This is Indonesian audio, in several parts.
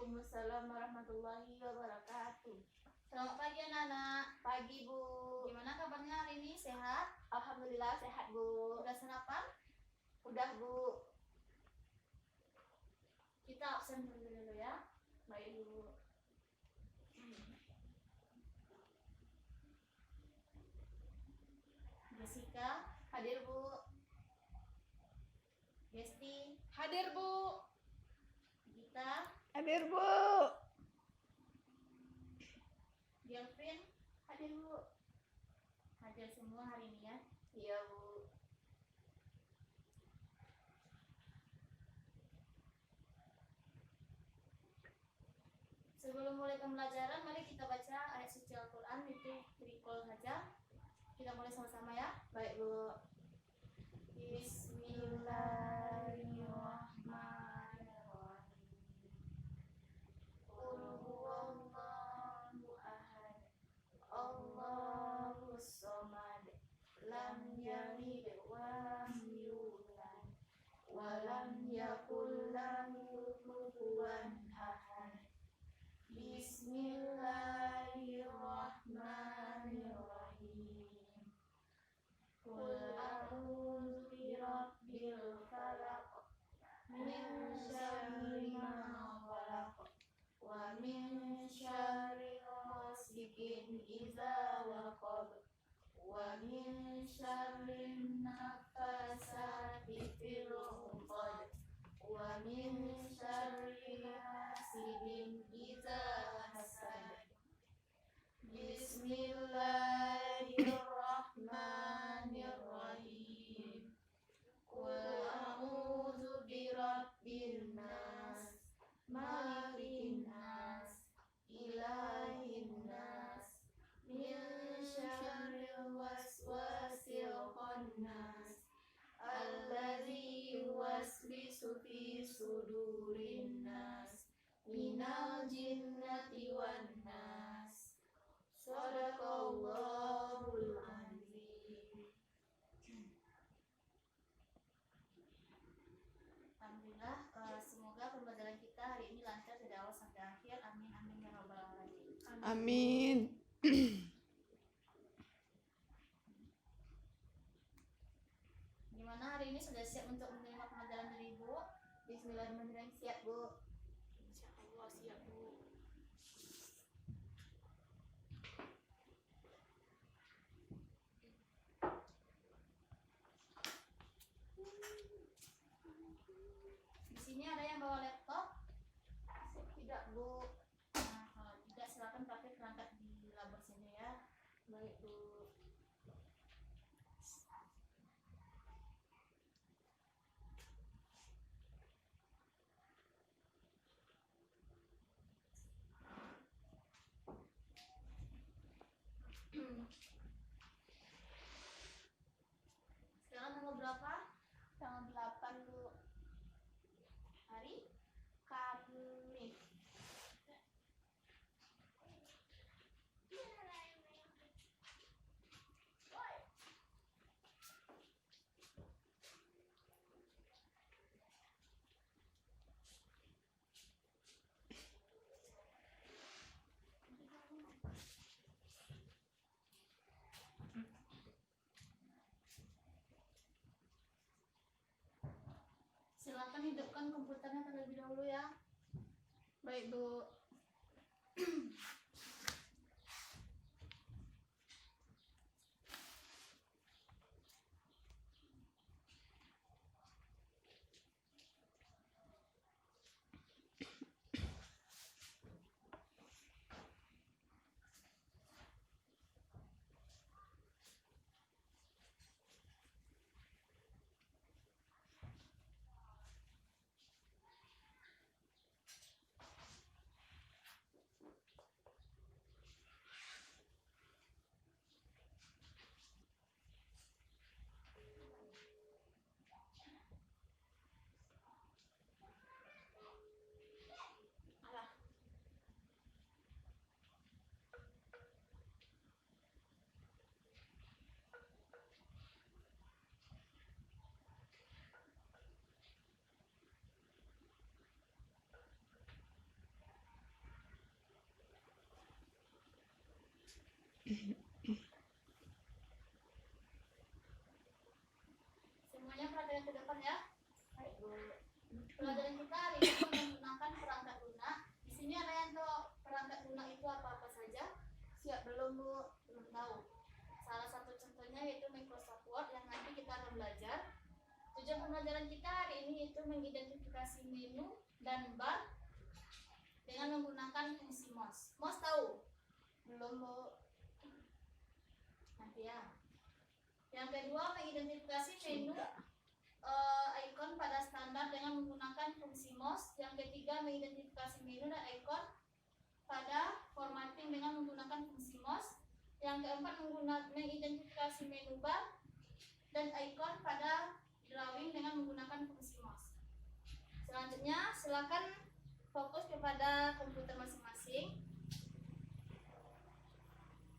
Waalaikumsalam warahmatullahi wabarakatuh. Selamat pagi anak-anak. Pagi Bu. Gimana kabarnya hari ini? Sehat? Alhamdulillah sehat Bu. Udah sarapan? Udah Bu. Kita absen dulu ya. Baik Bu. Jessica Hadir Bu. Gesti Hadir Bu. Gita Hadir Bu. Gelvin Hadir Bu. hadir semua hari ini ya. Iya Bu. Sebelum mulai pembelajaran, mari kita baca ayat suci Al-Quran, itu recall saja. Kita mulai sama-sama ya. Baik Bu. Bismillahirrahmanirrahim. Qul huwallahu ahad, Allahus samad, lam yalid wa lam yulad, wa lam yakul lahu kufuwan ahad. Bismillahirrahmanirrahim. Qul a'udzu birabbil falaq, min syarri ma khalaq, wa min syarri ghasiqin idza waqab, wa min syarri naffasati fil 'uqad, wa min syarri hasidin idza hasad. Bismillahirrahmanirrahim. Qul a'udzu birabbin nas, malikin nas, ilahin nas, min syarril waswasil khannas, alladzi yuwaswisu fi sudurin nas, minal jinnati wan nas. Shadaqallahul azim. Alhamdulillah, semoga pembelajaran kita hari ini lancar dari awal sampai akhir. Amin amin ya rabbal alamin. Amin. Gimana hari ini sudah siap untuk menerima pelajaran dari Ibu? Bismillahirrahmanirrahim. Siap Bu. Insyaallah siap Bu. Di sini ada yang bawa laptop? Tidak Bu. Nah, kalau tidak silakan pakai perangkat di labor sini ya. Baik Bu. Sekarang tanggal berapa? Tanggal 8 Bu. Hari? Kamis. Silakan hidupkan komputernya terlebih dahulu ya. Baik Bu. Semuanya perhatian ke depan ya. Baik, Bu. Pelajaran kita hari ini menggunakan perangkat lunak. Di sini ada yang tahu perangkat lunak itu apa-apa saja? Siap belum, Bu? Belum tahu. Salah satu contohnya yaitu Microsoft Word yang nanti kita akan belajar. Tujuan pembelajaran kita hari ini itu mengidentifikasi menu dan bar dengan menggunakan fungsi mouse. Mouse tahu? Belum, Bu. Nanti ya. Yang kedua, mengidentifikasi menu icon pada standar dengan menggunakan fungsi mouse. Yang ketiga, mengidentifikasi menu dan icon pada formatting dengan menggunakan fungsi mouse. Yang keempat, mengidentifikasi menu bar dan icon pada drawing dengan menggunakan fungsi mouse. Selanjutnya, silakan fokus kepada komputer masing-masing.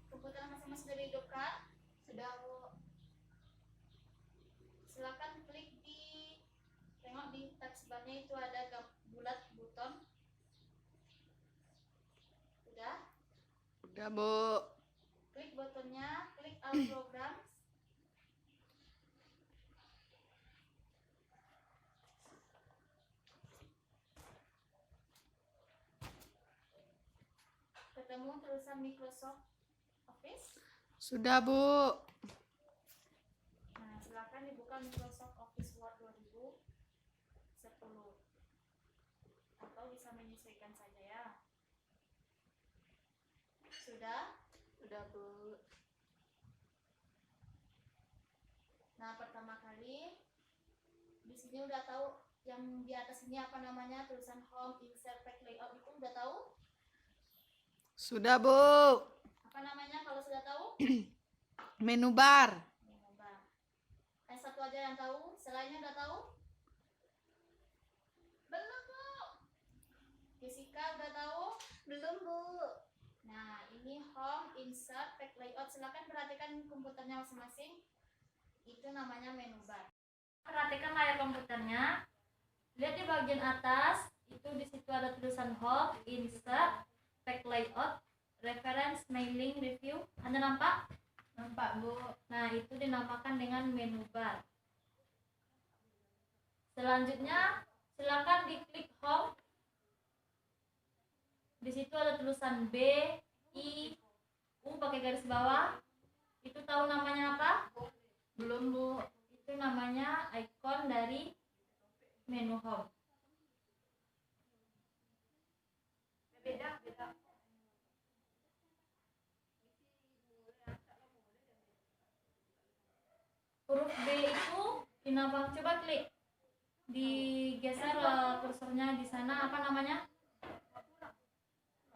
Komputer masing-masing sudah dihidupkan. Sudah, Bu. Silakan klik tengok di taskbarnya itu ada bulat buton. Sudah? Udah, Bu. Klik butonnya, klik all programs. Ketemu tulisan Microsoft Office. Sudah, Bu. Nah, silakan dibuka Microsoft Office Word 2010 atau bisa menyesuaikan saja ya. Sudah? Sudah, Bu. Nah, pertama kali di sini udah tahu yang di atas ini apa namanya, tulisan home, insert, pack, layout itu udah tahu? Sudah, Bu. Apa namanya kalau sudah tahu? Menu bar. Menu bar. Satu aja yang tahu, selainnya udah tahu? Belum, Bu. Jessica udah tahu? Belum, Bu. Nah, ini home, insert, pack, layout. Silakan perhatikan komputernya masing-masing. Itu namanya menu bar. Perhatikan layar komputernya. Lihat di bagian atas, itu di situ ada tulisan home, insert, pack, layout, reference, mailing, review. Anda nampak? Nampak, Bu. Nah, itu dinamakan dengan menu bar. Selanjutnya, silakan diklik home. Di situ ada tulisan B, I, U pakai garis bawah. Itu tahu namanya apa? Belum, Bu. Itu namanya icon dari menu home. Beda. Huruf B itu dinamakan, coba klik. Digeser kursornya di sana, apa namanya?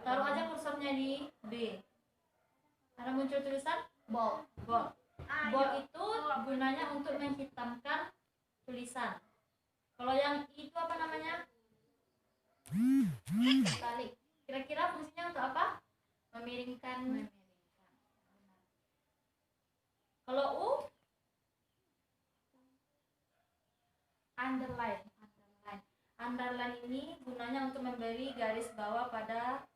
Taruh aja kursornya di B. Ada muncul tulisan bold. Bold. Bold itu gunanya untuk menghitamkan tulisan. Kalau yang itu apa namanya? Balik. Kira-kira fungsinya untuk apa? Memiringkan. Kalau U? Underline. Underline ini gunanya untuk memberi garis bawah pada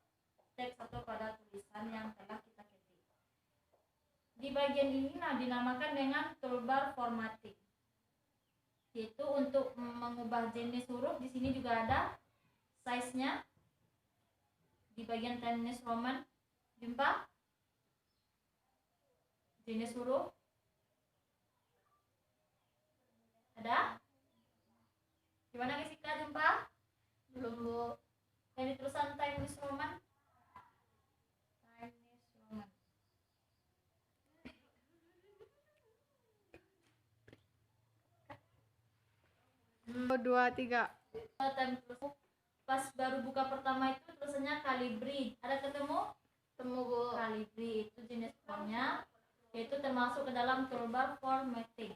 teks atau pada tulisan yang telah kita ketik. Di bagian ini dinamakan dengan toolbar formatting. Yaitu untuk mengubah jenis huruf. Di sini juga ada size-nya. Di bagian Times New Roman, jumpa jenis huruf. Ada? Gimana Jessica, jumpa? Belum, Bu. Yang di tulisan Times New Roman? Times New Roman. 2, 3. Pas baru buka pertama itu tulisannya Calibri. Ada ketemu? Temu, Bu. Calibri itu jenis fontnya, yaitu termasuk ke dalam toolbar formatting.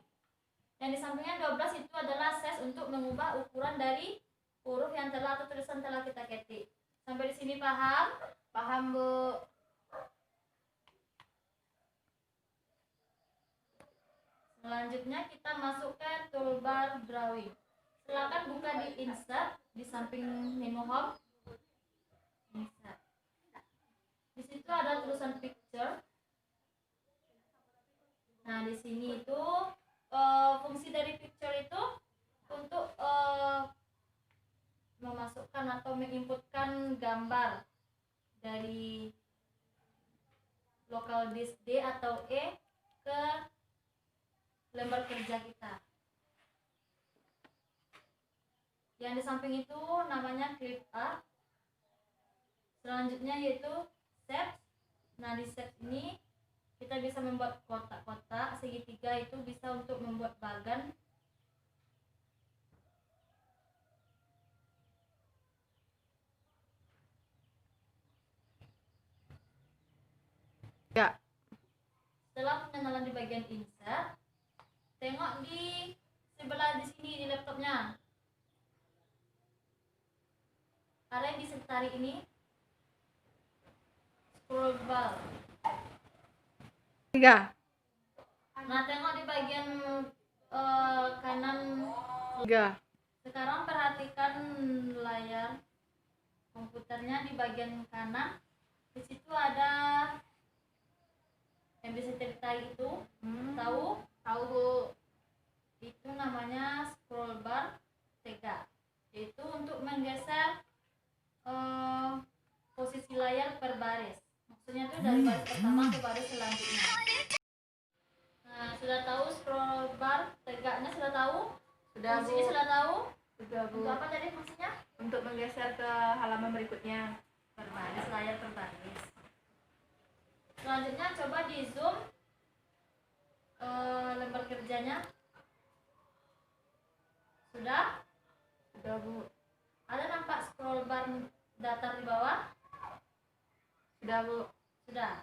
Yang di sampingnya 12 itu adalah size untuk mengubah ukuran dari huruf yang telah atau tulisan telah kita ketik. Sampai di sini paham? Paham, Bu. Selanjutnya kita masuk ke toolbar drawing. Silakan buka di insert di samping menu home. Insert. Di situ ada tulisan picture. Nah, di sini itu fungsi dari picture itu untuk memasukkan atau menginputkan gambar dari local disk D atau E ke lembar kerja kita. Yang di samping itu namanya clip art. Selanjutnya yaitu shapes. Nah, di shapes ini kita bisa membuat kotak-kotak segitiga, itu bisa untuk membuat bagan. Ya. Setelah pengenalan di bagian insert, tengok di sebelah di sini di laptopnya. Ada yang bisa tarik ini, scroll bar. 3. Nah, tengok di bagian kanan. 3. Sekarang perhatikan layar komputernya di bagian kanan. Di situ ada yang bisa ditarik itu. Tahu? Tahu Bu. Itu namanya scroll bar 3. Itu untuk menggeser posisi layar per baris. Maksudnya itu dari baris pertama ke baris selanjutnya. Nah, sudah tahu scroll bar 3-nya, sudah tahu? Sudah, Fungsinya Bu. sudah tahu? Sudah, Bu. Untuk apa tadi fungsinya? Untuk menggeser ke halaman berikutnya. Per baris, layar per baris. Selanjutnya coba di zoom lembar kerjanya. Sudah? Sudah, Bu. Ada nampak scroll bar datar di bawah? Sudah, Bu. Sudah.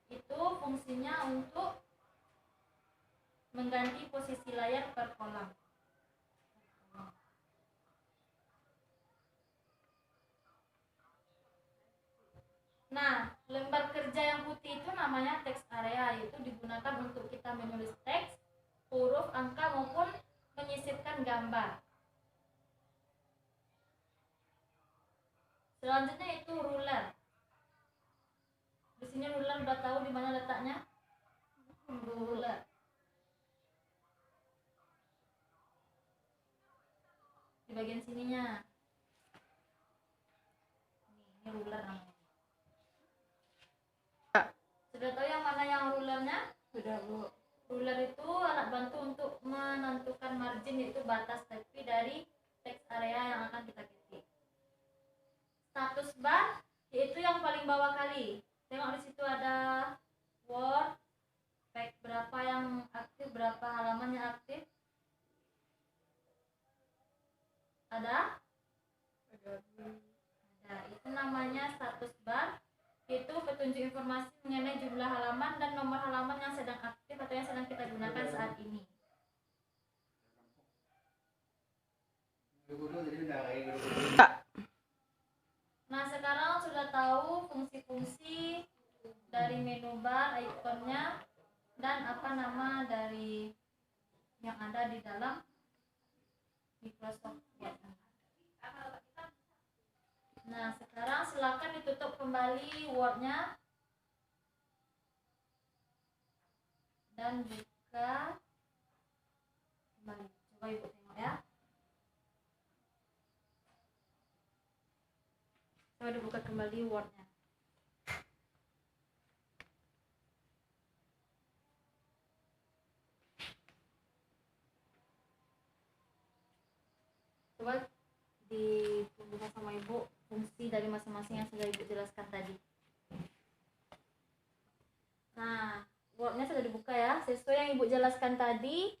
Itu fungsinya untuk mengganti posisi layar per kolom. Nah, lembar kerja yang putih itu namanya text area, yaitu digunakan untuk kita menulis teks, huruf, angka maupun menyisipkan gambar. Selanjutnya itu ruler. Di sini ruler udah tahu di mana letaknya? Ruler. Di bagian sininya. Ini ruler namanya. Sudah tahu yang mana yang rulernya? Sudah, Bu. Ruler itu alat bantu untuk menentukan margin, yaitu batas tepi dari teks area yang akan kita ketik. Status bar yaitu yang paling bawah kali. Tengok di situ ada Word, page berapa yang aktif, berapa halaman yang aktif. Ada? Ada. Itu namanya status bar. Itu petunjuk informasi mengenai jumlah halaman dan nomor halaman yang sedang aktif atau yang sedang kita gunakan saat ini. Nah, sekarang sudah tahu fungsi-fungsi dari menu bar, ikonnya, dan apa nama dari yang ada di dalam Microsoft Word. Nah, sekarang silakan ditutup kembali Word-nya dan buka kembali. Coba Ibu tengok ya. Coba dibuka kembali Word-nya. Coba ditunjukkan sama Ibu fungsi dari masing-masing yang sudah Ibu jelaskan tadi. Nah, Word-nya sudah dibuka ya. Sesuai yang Ibu jelaskan tadi,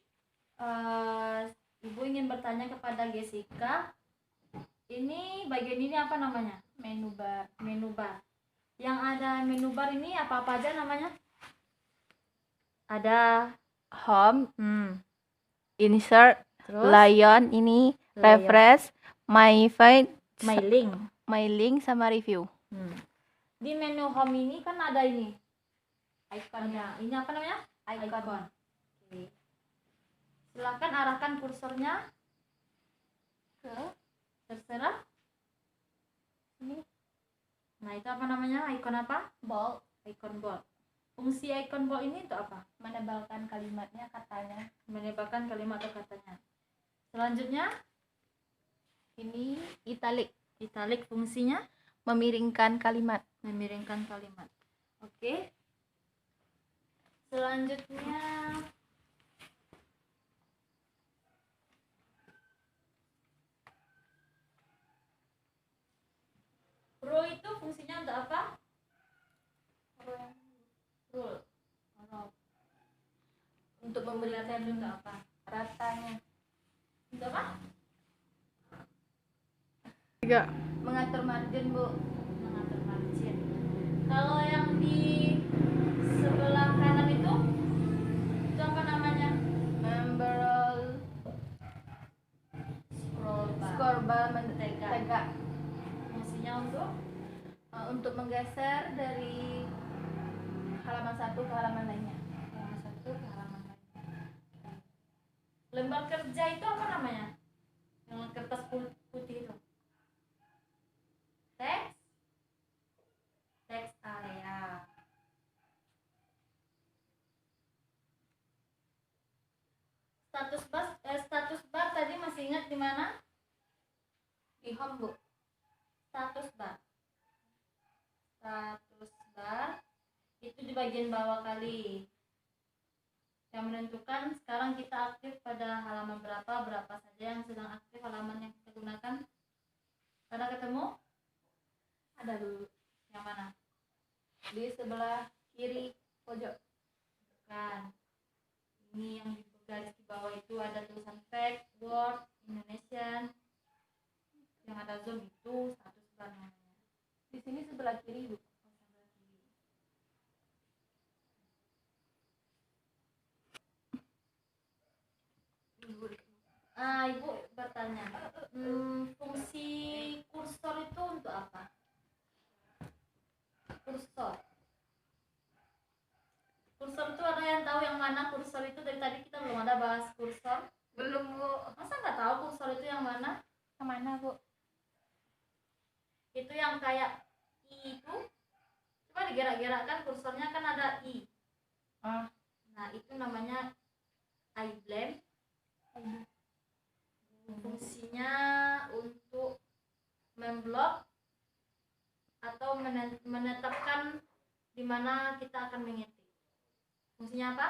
Ibu ingin bertanya kepada Jessica, ini bagian ini apa namanya? Menu bar. Menu bar. Yang ada menu bar ini apa-apa aja namanya? Ada home, insert, Terus lion ini, Lion. refresh, my feed, my link. my link sama review. Di menu home ini kan ada ini ikonnya. Ini apa namanya? Icon. Oke. Silakan arahkan kursornya ke terserah ini. Nah, itu apa namanya? Icon apa? Bold. Icon bold. Fungsi icon bold ini untuk apa? Menebalkan kalimatnya, katanya. Menebalkan kalimat atau katanya. Selanjutnya, Ini italic, italic fungsinya memiringkan kalimat. memiringkan kalimat. Oke. Selanjutnya, rule itu fungsinya untuk apa? Rule. Untuk Memberikan memberikan untuk apa? ratanya. Untuk apa? 3. Mengatur margin, Bu. Mengatur margin. Kalau yang di sebelah kanan itu apa namanya? Member Scroll bar. score bar tegak. Fungsinya untuk Untuk menggeser dari halaman satu ke halaman lainnya. halaman satu ke halaman lain. Lembar kerja itu apa namanya? Yang kertas putih itu. Text area. Status bar tadi masih ingat di mana? Di home, Bu. Status bar itu di bagian bawah kali, yang menentukan sekarang kita aktif pada halaman berapa saja yang sedang aktif halaman yang kita gunakan. Ada ketemu? Ada dulu. Yang mana? Di sebelah kiri pojok. Kan ini yang di garis di bawah itu ada tulisan fact, word, Indonesian. Yang ada zoom itu status bar namanya. Di sini sebelah kiri, Bu. Ibu bertanya, fungsi kursor itu untuk apa? Kursor itu ada yang tahu yang mana kursor itu? Dari tadi kita belum ada bahas kursor. Belum, Bu. Masa nggak tahu kursor itu yang mana? Yang mana, Bu? Itu yang kayak i itu. Coba digerak-gerakkan kursornya, kan ada i. Nah itu namanya iBlend. Fungsinya untuk memblok atau menetapkan di mana kita akan mengetik. Fungsinya apa?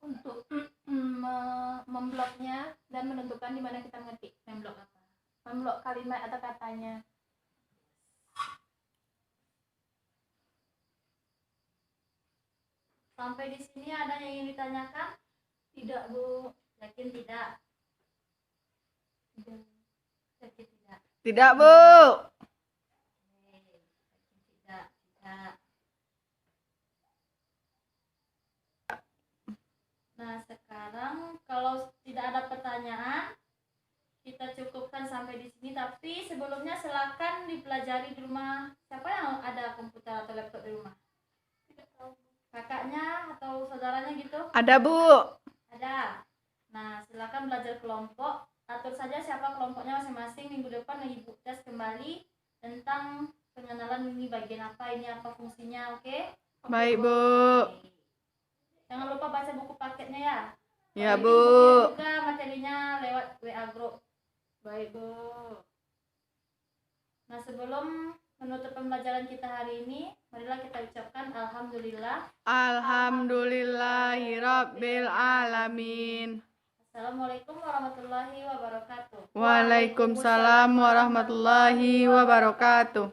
Untuk membloknya dan menentukan di mana kita mengetik. Memblok apa? Memblok kalimat atau katanya. Sampai di sini ada yang ingin ditanyakan? Tidak, Bu. Yakin tidak? Yakin tidak? Tidak, Bu. Yakin tidak? Tidak. Nah sekarang kalau tidak ada pertanyaan, kita cukupkan sampai di sini. Tapi sebelumnya silakan dipelajari di rumah. Siapa yang ada komputer atau laptop di rumah? Kakaknya atau saudaranya gitu? Ada, Bu. Ada. Nah silakan belajar kelompok. Atur saja siapa kelompoknya masing-masing. Minggu depan Ibu tes kembali tentang pengenalan ini bagian apa, ini apa fungsinya. Oke? Baik, Bu. Oke. Jangan lupa baca buku paketnya ya. Ya, Ini Bu. bukunya juga materinya lewat WA Group. Baik, Bu. Nah sebelum menutup pembelajaran kita hari ini, marilah kita ucapkan Alhamdulillah. Alhamdulillahirabbil alamin. Assalamualaikum warahmatullahi wabarakatuh. Waalaikumsalam warahmatullahi wabarakatuh.